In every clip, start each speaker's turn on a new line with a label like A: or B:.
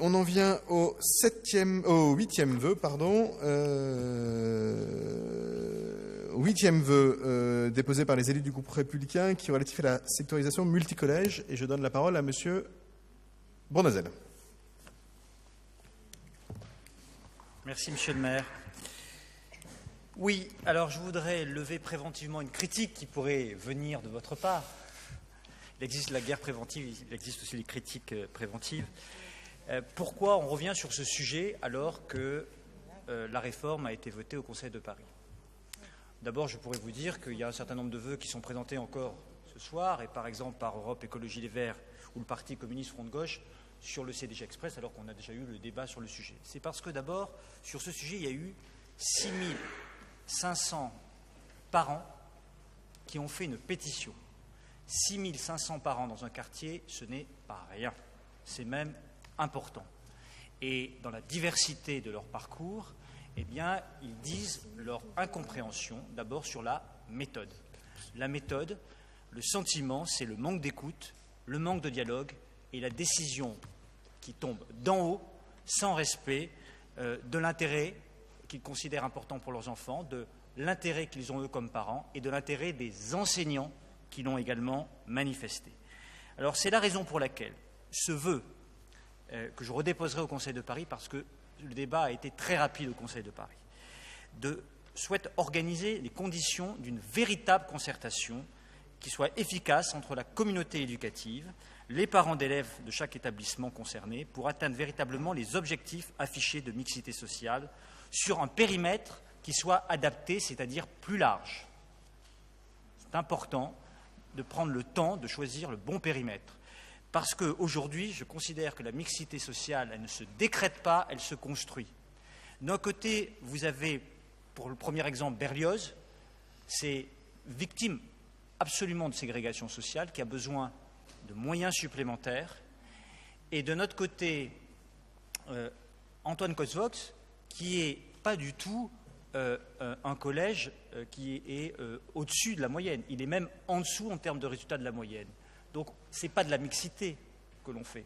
A: On en vient au huitième vœu, pardon. Huitième vœu déposé par les élus du groupe républicain qui est relatif à la sectorisation multicollège. Et je donne la parole à Monsieur Bournazel.
B: Merci, Monsieur le maire. Oui, alors je voudrais lever préventivement une critique qui pourrait venir de votre part. Il existe la guerre préventive, il existe aussi les critiques préventives. Pourquoi on revient sur ce sujet alors que la réforme a été votée au Conseil de Paris? D'abord, je pourrais vous dire qu'il y a un certain nombre de vœux qui sont présentés encore ce soir, et par exemple par Europe Écologie Les Verts ou le Parti communiste Front de Gauche, sur le CDG Express, alors qu'on a déjà eu le débat sur le sujet. C'est parce que d'abord, sur ce sujet, il y a eu 6500 parents qui ont fait une pétition. 6500 parents dans un quartier, ce n'est pas rien. C'est même important. Et dans la diversité de leur parcours, eh bien, ils disent leur incompréhension, d'abord sur la méthode. La méthode, le sentiment, c'est le manque d'écoute, le manque de dialogue et la décision qui tombe d'en haut, sans respect de l'intérêt qu'ils considèrent important pour leurs enfants, de l'intérêt qu'ils ont eux comme parents et de l'intérêt des enseignants qui l'ont également manifesté. Alors c'est la raison pour laquelle ce vœu que je redéposerai au Conseil de Paris, parce que le débat a été très rapide au Conseil de Paris, souhaite organiser les conditions d'une véritable concertation qui soit efficace entre la communauté éducative, les parents d'élèves de chaque établissement concerné, pour atteindre véritablement les objectifs affichés de mixité sociale sur un périmètre qui soit adapté, c'est-à-dire plus large. C'est important de prendre le temps de choisir le bon périmètre. Parce qu'aujourd'hui, je considère que la mixité sociale, elle ne se décrète pas, elle se construit. D'un côté, vous avez, pour le premier exemple, Berlioz, c'est victime absolument de ségrégation sociale, qui a besoin de moyens supplémentaires. Et de notre côté, Antoine Cosvox, qui n'est pas du tout un collège qui est au-dessus de la moyenne. Il est même en dessous en termes de résultats de la moyenne. Donc, ce n'est pas de la mixité que l'on fait.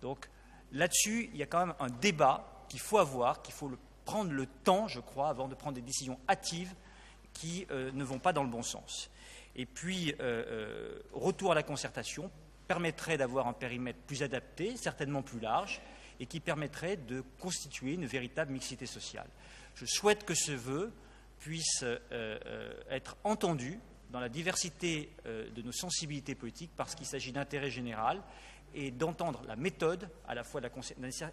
B: Donc, là-dessus, il y a quand même un débat qu'il faut avoir, qu'il faut prendre le temps, je crois, avant de prendre des décisions hâtives qui ne vont pas dans le bon sens. Et puis, retour à la concertation permettrait d'avoir un périmètre plus adapté, certainement plus large, et qui permettrait de constituer une véritable mixité sociale. Je souhaite que ce vœu puisse être entendu dans la diversité de nos sensibilités politiques, parce qu'il s'agit d'intérêt général, et d'entendre la méthode, à la fois de la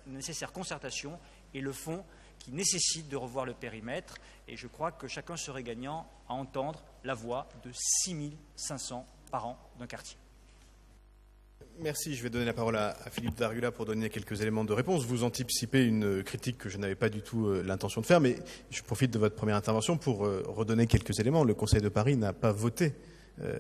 B: nécessaire concertation, et le fond qui nécessite de revoir le périmètre. Et je crois que chacun serait gagnant à entendre la voix de 6500 parents d'un quartier.
A: Merci. Je vais donner la parole à Philippe Darula pour donner quelques éléments de réponse. Vous anticipez une critique que je n'avais pas du tout l'intention de faire, mais je profite de votre première intervention pour redonner quelques éléments. Le Conseil de Paris n'a pas voté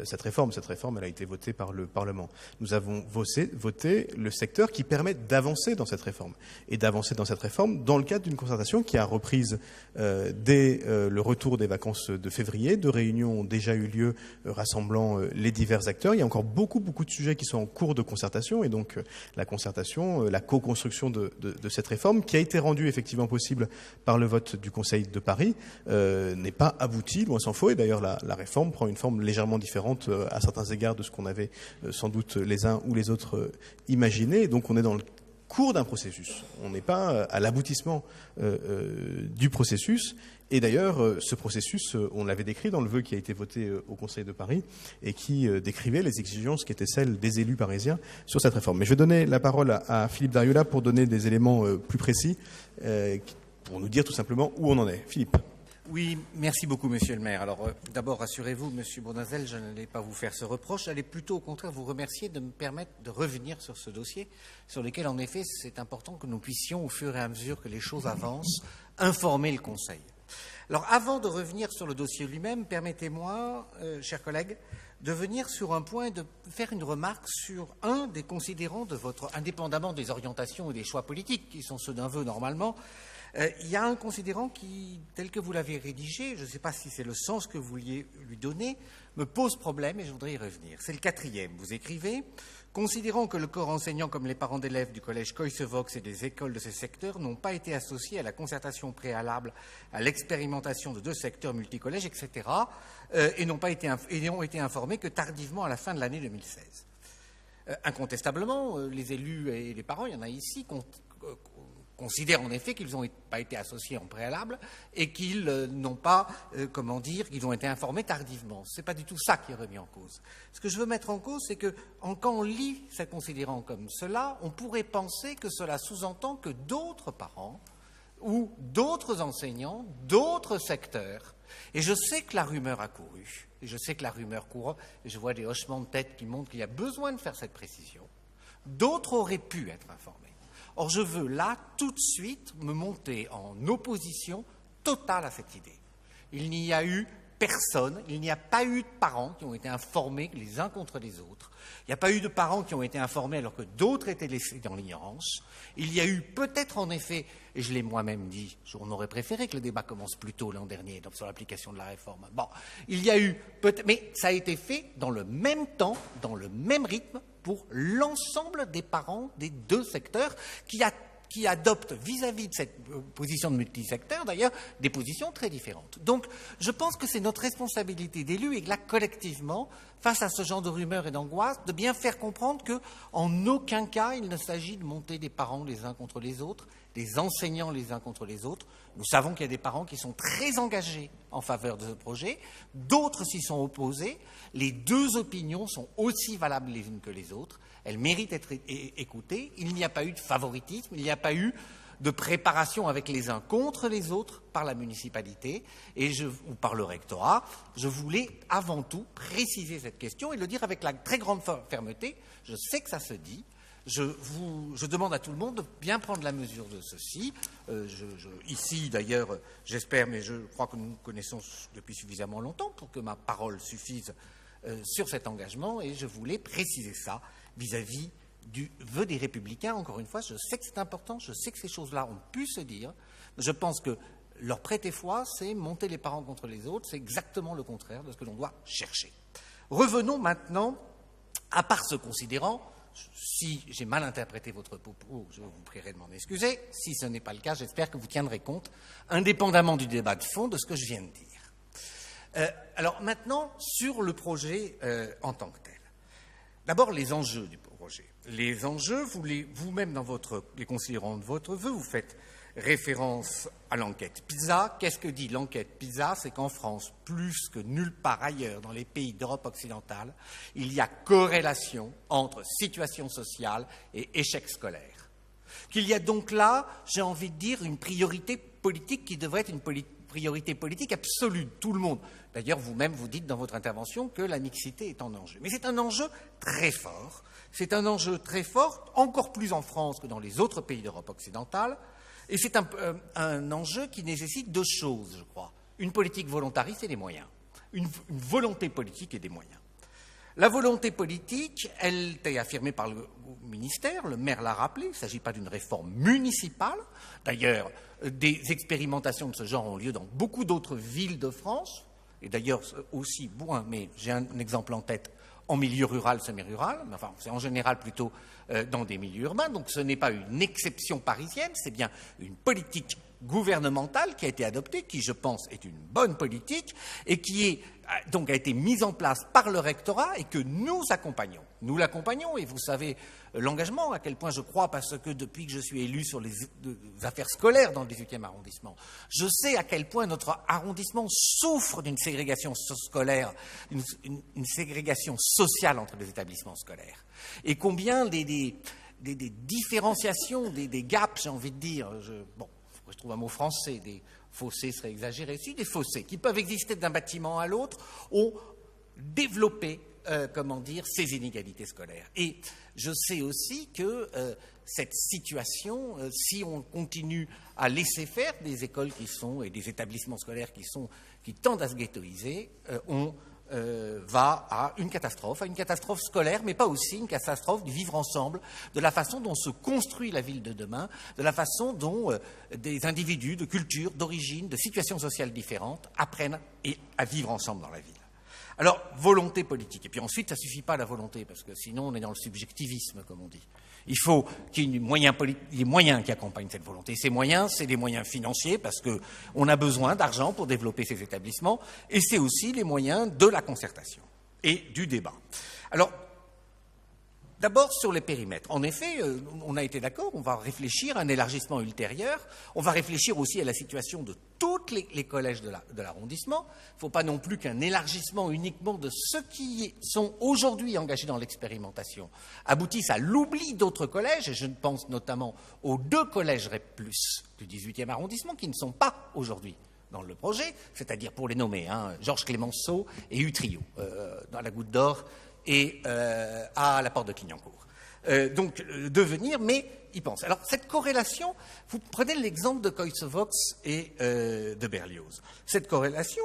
A: cette réforme. Cette réforme, elle a été votée par le Parlement. Nous avons voté le secteur qui permet d'avancer dans cette réforme. Et d'avancer dans cette réforme dans le cadre d'une concertation qui a reprise dès le retour des vacances de février. Deux réunions ont déjà eu lieu rassemblant les divers acteurs. Il y a encore beaucoup de sujets qui sont en cours de concertation. Et donc la concertation, la co-construction de cette réforme, qui a été rendue effectivement possible par le vote du Conseil de Paris, n'est pas aboutie, loin s'en faut. Et d'ailleurs, la réforme prend une forme légèrement différente à certains égards de ce qu'on avait sans doute les uns ou les autres imaginé. Donc on est dans le cours d'un processus. On n'est pas à l'aboutissement du processus. Et d'ailleurs, ce processus, on l'avait décrit dans le vœu qui a été voté au Conseil de Paris et qui décrivait les exigences qui étaient celles des élus parisiens sur cette réforme. Mais je vais donner la parole à Philippe Darula pour donner des éléments plus précis, pour nous dire tout simplement où on en est. Philippe.
C: Oui, merci beaucoup, monsieur le maire. Alors, d'abord, rassurez-vous, monsieur Bournazel, je n'allais pas vous faire ce reproche. J'allais plutôt, au contraire, vous remercier de me permettre de revenir sur ce dossier, sur lequel, en effet, c'est important que nous puissions, au fur et à mesure que les choses avancent, informer le Conseil. Alors, avant de revenir sur le dossier lui-même, permettez-moi, chers collègues, de venir sur un point et de faire une remarque sur un des considérants de votre, indépendamment des orientations et des choix politiques, qui sont ceux d'un vœu normalement, Il y a un considérant qui, tel que vous l'avez rédigé, je ne sais pas si c'est le sens que vous vouliez lui donner, me pose problème et je voudrais y revenir. C'est le 4e. Vous écrivez « Considérant que le corps enseignant comme les parents d'élèves du collège Coysevox et des écoles de ces secteurs n'ont pas été associés à la concertation préalable à l'expérimentation de 2 secteurs multicollèges, etc., et n'ont été informés que tardivement à la fin de l'année 2016. Incontestablement, les élus et les parents, il y en a ici, considèrent en effet qu'ils n'ont pas été associés en préalable et qu'ils n'ont pas, qu'ils ont été informés tardivement. Ce n'est pas du tout ça qui est remis en cause. Ce que je veux mettre en cause, c'est que quand on lit ces considérants comme cela, on pourrait penser que cela sous-entend que d'autres parents ou d'autres enseignants, d'autres secteurs, et je sais que la rumeur a couru, et je sais que la rumeur court, et je vois des hochements de tête qui montrent qu'il y a besoin de faire cette précision, d'autres auraient pu être informés. Or, je veux là, tout de suite, me monter en opposition totale à cette idée. Il n'y a eu personne, il n'y a pas eu de parents qui ont été informés les uns contre les autres. Il n'y a pas eu de parents qui ont été informés alors que d'autres étaient laissés dans l'ignorance. Il y a eu peut-être en effet, et je l'ai moi-même dit, on aurait préféré que le débat commence plus tôt l'an dernier sur l'application de la réforme. Bon, il y a eu peut-être, mais ça a été fait dans le même temps, dans le même rythme, pour l'ensemble des parents des 2 secteurs qui adoptent vis-à-vis de cette position de multisecteur, d'ailleurs, des positions très différentes. Donc, je pense que c'est notre responsabilité d'élus et que là, collectivement, face à ce genre de rumeurs et d'angoisses, de bien faire comprendre qu'en aucun cas, il ne s'agit de monter des parents les uns contre les autres, des enseignants les uns contre les autres. Nous savons qu'il y a des parents qui sont très engagés en faveur de ce projet, d'autres s'y sont opposés. Les 2 opinions sont aussi valables les unes que les autres. Elles méritent d'être écoutées. Il n'y a pas eu de favoritisme, il n'y a pas eu de préparation avec les uns contre les autres par la municipalité ou par le rectorat. Je voulais avant tout préciser cette question et le dire avec la très grande fermeté. Je sais que ça se dit. Je demande à tout le monde de bien prendre la mesure de ceci. Ici, d'ailleurs, j'espère, mais je crois que nous nous connaissons depuis suffisamment longtemps pour que ma parole suffise sur cet engagement, et je voulais préciser ça vis-à-vis du vœu des Républicains. Encore une fois, je sais que c'est important, je sais que ces choses-là ont pu se dire. Je pense que leur prêter foi, c'est monter les parents contre les autres, c'est exactement le contraire de ce que l'on doit chercher. Revenons maintenant, à part ce considérant. Si j'ai mal interprété votre propos, je vous prierai de m'en excuser. Si ce n'est pas le cas, j'espère que vous tiendrez compte, indépendamment du débat de fond, de ce que je viens de dire. Alors maintenant, sur le projet en tant que tel. D'abord, les enjeux du projet. Les enjeux, vous-même, dans les considérants de votre vœu, vous faites référence à l'enquête PISA. Qu'est-ce que dit l'enquête PISA? C'est qu'en France, plus que nulle part ailleurs dans les pays d'Europe occidentale, il y a corrélation entre situation sociale et échec scolaire. Qu'il y a donc là, j'ai envie de dire, une priorité politique qui devrait être une priorité politique absolue de tout le monde. D'ailleurs, vous-même, vous dites dans votre intervention que la mixité est en enjeu. Mais c'est un enjeu très fort. C'est un enjeu très fort, encore plus en France que dans les autres pays d'Europe occidentale. Et c'est un enjeu qui nécessite 2 choses, je crois. Une politique volontariste et des moyens. Une volonté politique et des moyens. La volonté politique, elle est affirmée par le ministère, le maire l'a rappelé, il ne s'agit pas d'une réforme municipale. D'ailleurs, des expérimentations de ce genre ont lieu dans beaucoup d'autres villes de France, et d'ailleurs aussi Bouin, mais j'ai un exemple en tête, en milieu rural, semi-rural, enfin c'est en général plutôt dans des milieux urbains, donc ce n'est pas une exception parisienne, c'est bien une politique gouvernementale qui a été adoptée, qui je pense est une bonne politique, et qui donc a été mise en place par le rectorat et que nous accompagnons. Nous l'accompagnons, et vous savez l'engagement, à quel point je crois, parce que depuis que je suis élu sur les affaires scolaires dans le 18e arrondissement, je sais à quel point notre arrondissement souffre d'une ségrégation scolaire, une ségrégation sociale entre les établissements scolaires. Et combien des différenciations, des gaps, j'ai envie de dire, je trouve un mot français, des fossés serait exagéré, si des fossés qui peuvent exister d'un bâtiment à l'autre, ont développé ces inégalités scolaires. Et je sais aussi que cette situation, si on continue à laisser faire des écoles et des établissements scolaires qui tendent à se ghettoiser, ont va à une catastrophe scolaire, mais pas aussi une catastrophe du vivre ensemble, de la façon dont se construit la ville de demain, de la façon dont des individus de cultures, d'origines, de situations sociales différentes apprennent à vivre ensemble dans la ville. Alors, volonté politique. Et puis ensuite, ça ne suffit pas la volonté, parce que sinon on est dans le subjectivisme, comme on dit. Il faut qu'il y ait des moyens qui accompagnent cette volonté. Ces moyens, c'est des moyens financiers, parce qu'on a besoin d'argent pour développer ces établissements, et c'est aussi les moyens de la concertation et du débat. Alors, d'abord sur les périmètres. En effet, on a été d'accord, on va réfléchir à un élargissement ultérieur, on va réfléchir aussi à la situation de tous les collèges de l'arrondissement. Il ne faut pas non plus qu'un élargissement uniquement de ceux qui sont aujourd'hui engagés dans l'expérimentation aboutisse à l'oubli d'autres collèges, et je pense notamment aux 2 collèges REP+, du 18e arrondissement, qui ne sont pas aujourd'hui dans le projet, c'est-à-dire pour les nommer, Georges Clémenceau et Utrio, dans la Goutte d'Or et à la porte de Clignancourt. Donc, devenir, mais y pense. Alors, cette corrélation, vous prenez l'exemple de Coysevox et de Berlioz. Cette corrélation,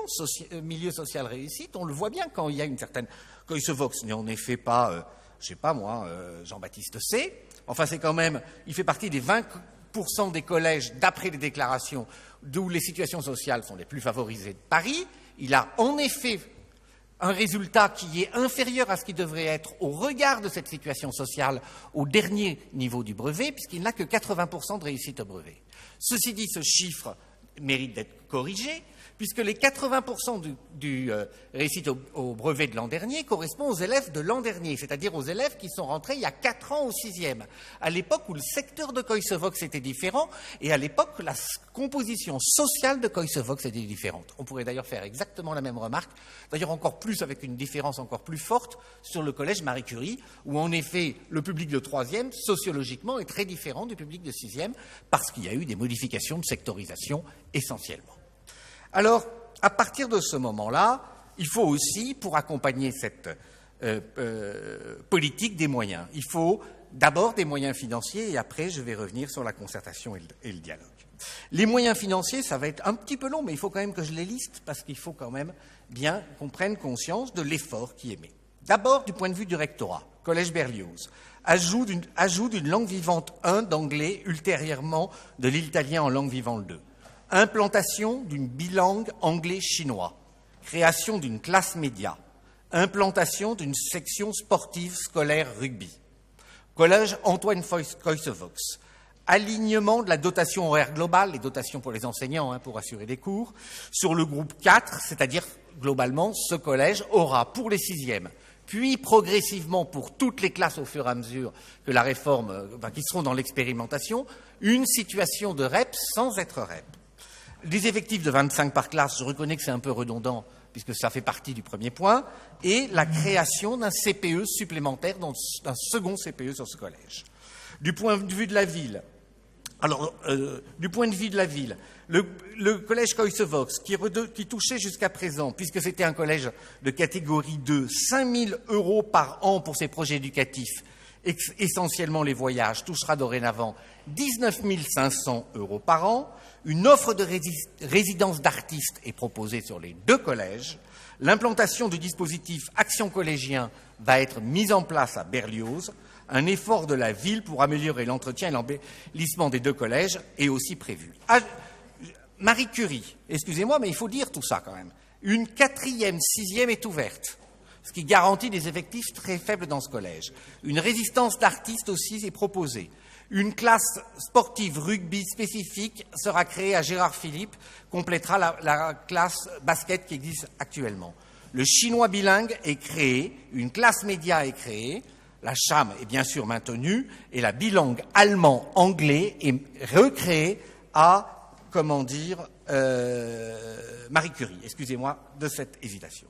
C: milieu social réussite, on le voit bien quand il y a une certaine... Coysevox n'est en effet pas, je sais pas moi, Jean-Baptiste C. Enfin, c'est quand même... Il fait partie des 20% des collèges, d'après les déclarations, d'où les situations sociales sont les plus favorisées de Paris. Il a en effet un résultat qui est inférieur à ce qui devrait être au regard de cette situation sociale au dernier niveau du brevet, puisqu'il n'a que 80% de réussite au brevet. Ceci dit, ce chiffre mérite d'être corrigé, puisque les 80% du réussite au brevet de l'an dernier correspond aux élèves de l'an dernier, c'est-à-dire aux élèves qui sont rentrés il y a 4 ans au 6e, à l'époque où le secteur de Coysevox était différent et à l'époque où la composition sociale de Coysevox était différente. On pourrait d'ailleurs faire exactement la même remarque, d'ailleurs encore plus avec une différence encore plus forte sur le collège Marie Curie, où en effet le public de 3e, sociologiquement, est très différent du public de 6e, parce qu'il y a eu des modifications de sectorisation essentiellement. Alors, à partir de ce moment-là, il faut aussi, pour accompagner cette politique, des moyens. Il faut d'abord des moyens financiers et après, je vais revenir sur la concertation et le dialogue. Les moyens financiers, ça va être un petit peu long, mais il faut quand même que je les liste parce qu'il faut quand même bien qu'on prenne conscience de l'effort qui est mis. D'abord, du point de vue du rectorat, Collège Berlioz, ajout d'une langue vivante 1 d'anglais, ultérieurement de l'italien en langue vivante 2. Implantation d'une bilangue anglais-chinois, création d'une classe média, implantation d'une section sportive scolaire rugby, collège Antoine Coysevox, alignement de la dotation horaire globale, les dotations pour les enseignants pour assurer des cours, sur le groupe 4, c'est-à-dire globalement ce collège aura pour les 6e, puis progressivement pour toutes les classes au fur et à mesure que la réforme, qui seront dans l'expérimentation, une situation de REP sans être REP. Les effectifs de 25 par classe, je reconnais que c'est un peu redondant, puisque ça fait partie du premier point, et la création d'un CPE supplémentaire, d'un second CPE sur ce collège. Du point de vue de la ville, le collège Coysevox, qui touchait jusqu'à présent, puisque c'était un collège de catégorie 2, 5 000 € par an pour ses projets éducatifs, essentiellement les voyages, touchera dorénavant 19 500 € par an. Une offre de résidence d'artistes est proposée sur les 2 collèges. L'implantation du dispositif Action collégien va être mise en place à Berlioz. Un effort de la ville pour améliorer l'entretien et l'embellissement des 2 collèges est aussi prévu. Marie Curie, excusez-moi, mais il faut dire tout ça quand même. Une 4e, 6e est ouverte, ce qui garantit des effectifs très faibles dans ce collège. Une résidence d'artistes aussi est proposée. Une classe sportive rugby spécifique sera créée à Gérard Philippe, complétera la classe basket qui existe actuellement. Le chinois bilingue est créé, une classe média est créée, la CHAM est bien sûr maintenue, et la bilangue allemand-anglais est recréée à, Marie Curie. Excusez-moi de cette hésitation.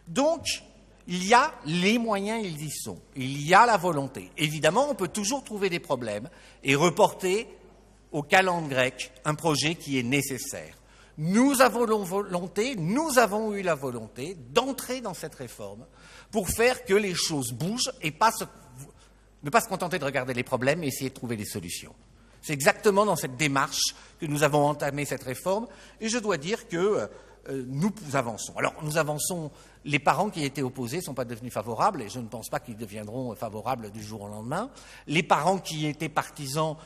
C: Donc, il y a les moyens, ils y sont. Il y a la volonté. Évidemment, on peut toujours trouver des problèmes et reporter au calendrier grec un projet qui est nécessaire. Nous avons eu la volonté d'entrer dans cette réforme pour faire que les choses bougent et ne pas se contenter de regarder les problèmes et essayer de trouver des solutions. C'est exactement dans cette démarche que nous avons entamé cette réforme et je dois dire que nous avançons. Alors, nous avançons Les parents qui étaient opposés ne sont pas devenus favorables, et je ne pense pas qu'ils deviendront favorables du jour au lendemain. Les parents qui étaient partisans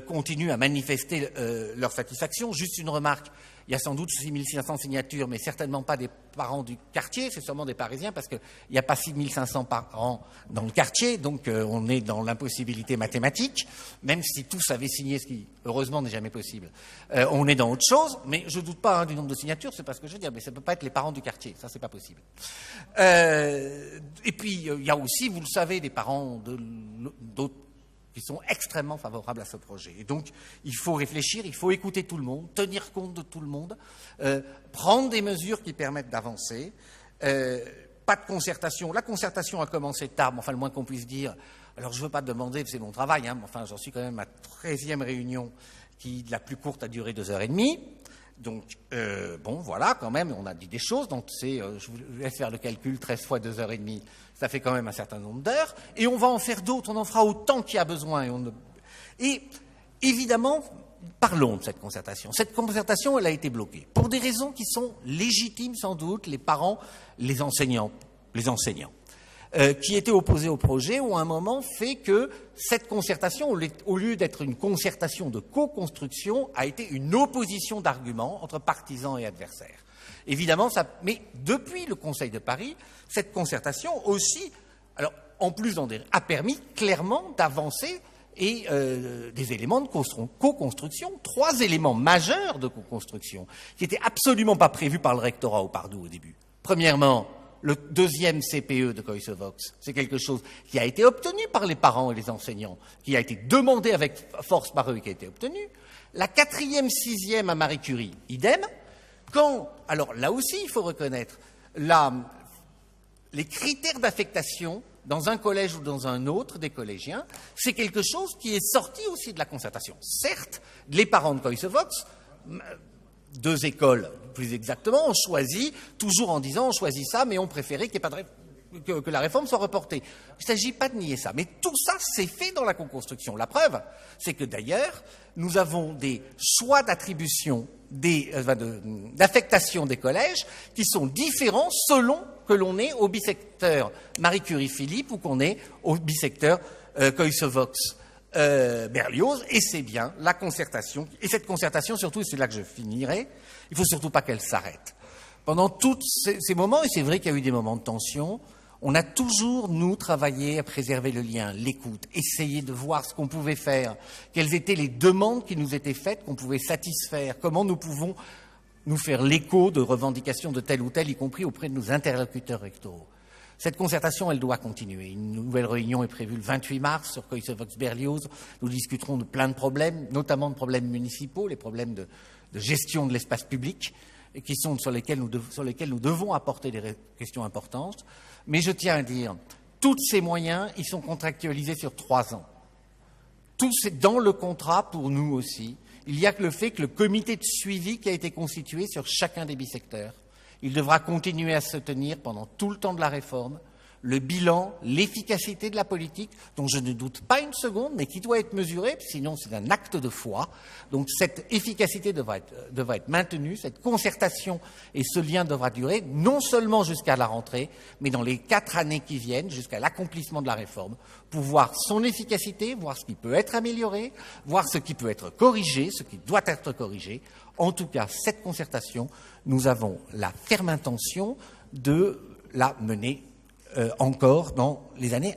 C: continuent à manifester leur satisfaction. Juste une remarque, il y a sans doute 6500 signatures, mais certainement pas des parents du quartier, c'est sûrement des Parisiens, parce qu'il n'y a pas 6500 parents dans le quartier, donc on est dans l'impossibilité mathématique, même si tous avaient signé, ce qui, heureusement, n'est jamais possible. On est dans autre chose, mais je ne doute pas du nombre de signatures, c'est pas ce que je veux dire, mais ça ne peut pas être les parents du quartier, ça, c'est pas possible. Et puis, il y a aussi, vous le savez, des parents d'autres qui sont extrêmement favorables à ce projet. Et donc, il faut réfléchir, il faut écouter tout le monde, tenir compte de tout le monde, prendre des mesures qui permettent d'avancer. Pas de concertation. La concertation a commencé tard, mais enfin, le moins qu'on puisse dire. Alors, je ne veux pas demander, c'est mon travail, hein, mais enfin, j'en suis quand même à ma 13e réunion, qui, la plus courte, a duré 2h30. Donc, bon, voilà, quand même, on a dit des choses. Donc, je vous laisse faire le calcul, 13 fois 2h30, ça fait quand même un certain nombre d'heures. Et on va en faire d'autres, on en fera autant qu'il y a besoin. Et évidemment, parlons de cette concertation. Cette concertation, elle a été bloquée. Pour des raisons qui sont légitimes, sans doute, les parents, les enseignants, qui étaient opposés au projet, ont à un moment fait que cette concertation, au lieu d'être une concertation de co-construction, a été une opposition d'arguments entre partisans et adversaires. Évidemment, mais depuis le Conseil de Paris, cette concertation aussi, alors en plus a permis clairement d'avancer et des éléments de co-construction, 3 éléments majeurs de co-construction qui n'étaient absolument pas prévus par le rectorat au Pardoux au début. Premièrement, le 2e CPE de Coysevox, c'est quelque chose qui a été obtenu par les parents et les enseignants, qui a été demandé avec force par eux et qui a été obtenu. La 4e, 6e à Marie Curie, idem. Alors là aussi, il faut reconnaître, les critères d'affectation dans un collège ou dans un autre des collégiens, c'est quelque chose qui est sorti aussi de la concertation. Certes, les parents de Coysevox, 2 écoles plus exactement, ont choisi, toujours en disant on choisit ça, mais on préférait qu'il n'y ait pas que la réforme soit reportée. Il ne s'agit pas de nier ça, mais tout ça s'est fait dans la co-construction. La preuve, c'est que d'ailleurs, nous avons des choix d'attribution, d'affectation des collèges qui sont différents selon que l'on est au bisecteur Marie Curie-Philippe ou qu'on est au bisecteur Coysevox. Berlioz, et c'est bien la concertation. Et cette concertation, surtout, et c'est là que je finirai, il ne faut surtout pas qu'elle s'arrête. Pendant tous ces moments, et c'est vrai qu'il y a eu des moments de tension, on a toujours, nous, travaillé à préserver le lien, l'écoute, essayer de voir ce qu'on pouvait faire, quelles étaient les demandes qui nous étaient faites, qu'on pouvait satisfaire, comment nous pouvons nous faire l'écho de revendications de tel ou tel, y compris auprès de nos interlocuteurs rectoraux. Cette concertation, elle doit continuer. Une nouvelle réunion est prévue le 28 mars sur Coysevox-Berlioz. Nous discuterons de plein de problèmes, notamment de problèmes municipaux, les problèmes de gestion de l'espace public, qui sont sur lesquels nous devons apporter des questions importantes. Mais je tiens à dire, tous ces moyens, ils sont contractualisés sur 3 ans. Tout c'est dans le contrat pour nous aussi. Il y a que le fait que le comité de suivi qui a été constitué sur chacun des bisecteurs, il devra continuer à se tenir pendant tout le temps de la réforme, le bilan, l'efficacité de la politique, dont je ne doute pas une seconde, mais qui doit être mesurée, sinon c'est un acte de foi. Donc cette efficacité devra être maintenue, cette concertation et ce lien devra durer non seulement jusqu'à la rentrée, mais dans les 4 années qui viennent, jusqu'à l'accomplissement de la réforme, pour voir son efficacité, voir ce qui peut être amélioré, voir ce qui peut être corrigé, ce qui doit être corrigé. En tout cas, cette concertation, nous avons la ferme intention de la mener encore dans les années,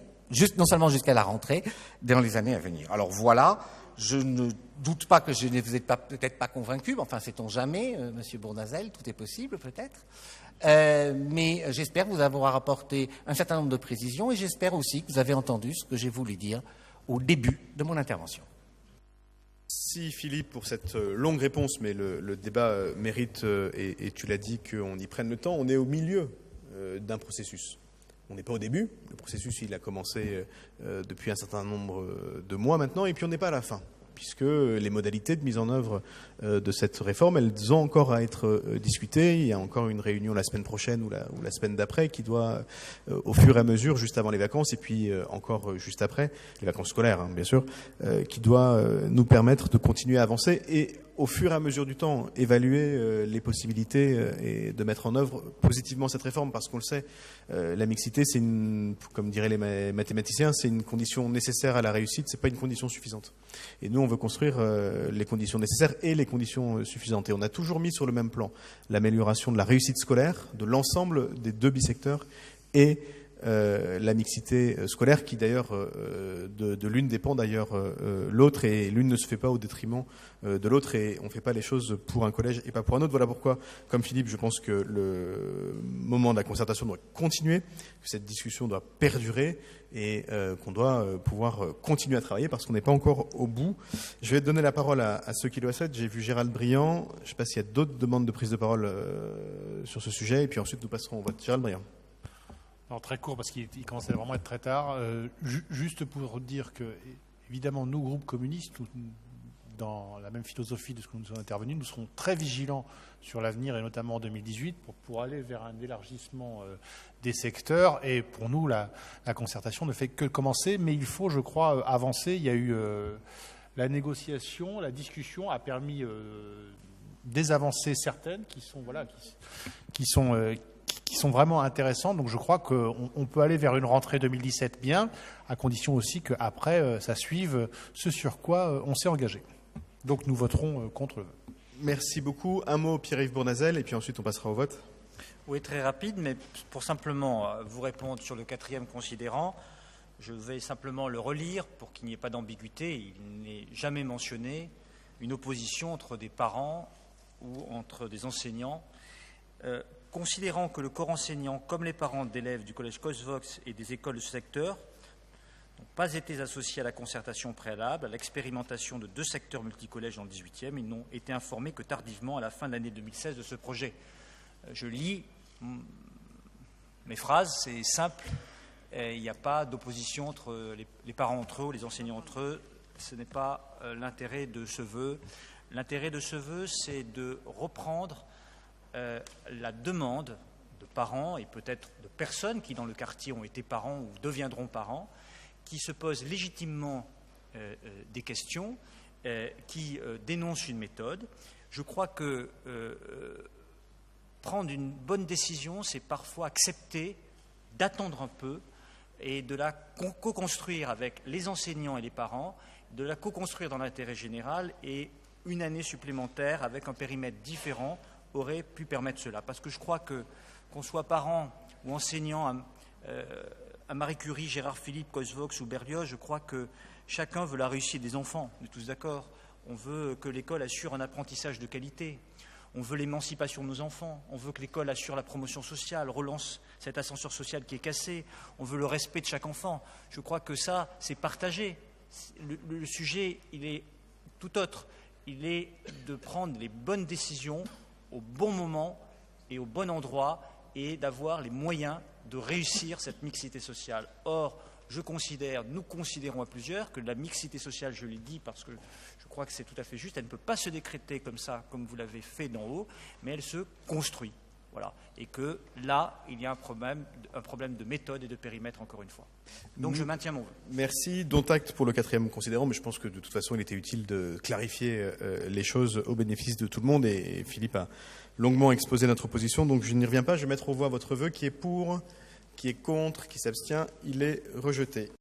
C: non seulement jusqu'à la rentrée, dans les années à venir. Alors voilà, je ne doute pas que je ne vous ai peut-être pas convaincu, mais enfin, sait-on jamais, Monsieur Bournazel, tout est possible peut-être. Mais j'espère vous avoir apporté un certain nombre de précisions et j'espère aussi que vous avez entendu ce que j'ai voulu dire au début de mon intervention.
A: Merci Philippe pour cette longue réponse, mais le débat mérite, et tu l'as dit, qu'on y prenne le temps. On est au milieu d'un processus. On n'est pas au début. Le processus, il a commencé depuis un certain nombre de mois maintenant, et puis on n'est pas à la fin, puisque les modalités de mise en œuvre de cette réforme, elles ont encore à être discutées. Il y a encore une réunion la semaine prochaine ou la semaine d'après qui doit, au fur et à mesure, juste avant les vacances, et puis encore juste après, les vacances scolaires, hein, bien sûr, qui doit nous permettre de continuer à avancer. Et au fur et à mesure du temps, évaluer les possibilités et de mettre en œuvre positivement cette réforme, parce qu'on le sait, la mixité, c'est comme diraient les mathématiciens, c'est une condition nécessaire à la réussite, c'est pas une condition suffisante. Et nous, on veut construire les conditions nécessaires et les conditions suffisantes. Et on a toujours mis sur le même plan l'amélioration de la réussite scolaire de l'ensemble des 2 bisecteurs et la mixité scolaire qui d'ailleurs de l'une dépend d'ailleurs l'autre, et l'une ne se fait pas au détriment de l'autre, et on ne fait pas les choses pour un collège et pas pour un autre. Voilà pourquoi, comme Philippe, je pense que le moment de la concertation doit continuer, que cette discussion doit perdurer et qu'on doit pouvoir continuer à travailler parce qu'on n'est pas encore au bout. Je vais donner la parole à ceux qui le souhaitent. J'ai vu Gérald Briand. Je ne sais pas s'il y a d'autres demandes de prise de parole sur ce sujet, et puis ensuite nous passerons au vote. Gérald Briand.
D: Alors, très court, parce qu'il commençait vraiment à être très tard. Juste pour dire que, évidemment, nous, groupe communiste, dans la même philosophie de ce que nous sommes intervenus, nous serons très vigilants sur l'avenir, et notamment en 2018, pour aller vers un élargissement des secteurs. Et pour nous, la concertation ne fait que commencer, mais il faut, je crois, avancer. Il y a eu la négociation, la discussion a permis des avancées certaines qui sont vraiment intéressantes. Donc je crois qu'on peut aller vers une rentrée 2017 bien, à condition aussi qu'après, ça suive ce sur quoi on s'est engagé. Donc nous voterons contre le vote.
A: Merci beaucoup. Un mot, Pierre-Yves Bournazel, et puis ensuite on passera au vote.
B: Oui, très rapide, mais pour simplement vous répondre sur le 4e considérant, je vais simplement le relire pour qu'il n'y ait pas d'ambiguïté. Il n'est jamais mentionné une opposition entre des parents ou entre des enseignants. Considérant que le corps enseignant, comme les parents d'élèves du collège Cosvox et des écoles de ce secteur, n'ont pas été associés à la concertation préalable, à l'expérimentation de 2 secteurs multicollèges dans le 18e, ils n'ont été informés que tardivement à la fin de l'année 2016 de ce projet. Je lis mes phrases, c'est simple, il n'y a pas d'opposition entre les parents entre eux ou les enseignants entre eux, ce n'est pas l'intérêt de ce vœu. L'intérêt de ce vœu, c'est de reprendre la demande de parents et peut-être de personnes qui dans le quartier ont été parents ou deviendront parents, qui se posent légitimement des questions, qui dénoncent une méthode. Je crois que prendre une bonne décision, c'est parfois accepter d'attendre un peu et de la co-construire avec les enseignants et les parents, de la co-construire dans l'intérêt général, et une année supplémentaire avec un périmètre différent aurait pu permettre cela. Parce que je crois qu'on soit parent ou enseignant à Marie Curie, Gérard Philippe, Cosvox ou Berlioz, je crois que chacun veut la réussite des enfants. On est tous d'accord. On veut que l'école assure un apprentissage de qualité. On veut l'émancipation de nos enfants. On veut que l'école assure la promotion sociale, relance cet ascenseur social qui est cassé. On veut le respect de chaque enfant. Je crois que ça, c'est partagé. Le sujet, il est tout autre. Il est de prendre les bonnes décisions au bon moment et au bon endroit, et d'avoir les moyens de réussir cette mixité sociale. Or, nous considérons à plusieurs que la mixité sociale, je l'ai dit parce que je crois que c'est tout à fait juste, elle ne peut pas se décréter comme ça, comme vous l'avez fait d'en haut, mais elle se construit. Voilà. Et que là, il y a un problème de méthode et de périmètre, encore une fois. Donc je maintiens mon vœu.
A: Merci. Dont acte pour le 4e considérant, mais je pense que de toute façon, il était utile de clarifier les choses au bénéfice de tout le monde, et Philippe a longuement exposé notre position, donc je n'y reviens pas. Je vais mettre au voie votre vœu. Qui est pour, qui est contre, qui s'abstient, il est rejeté.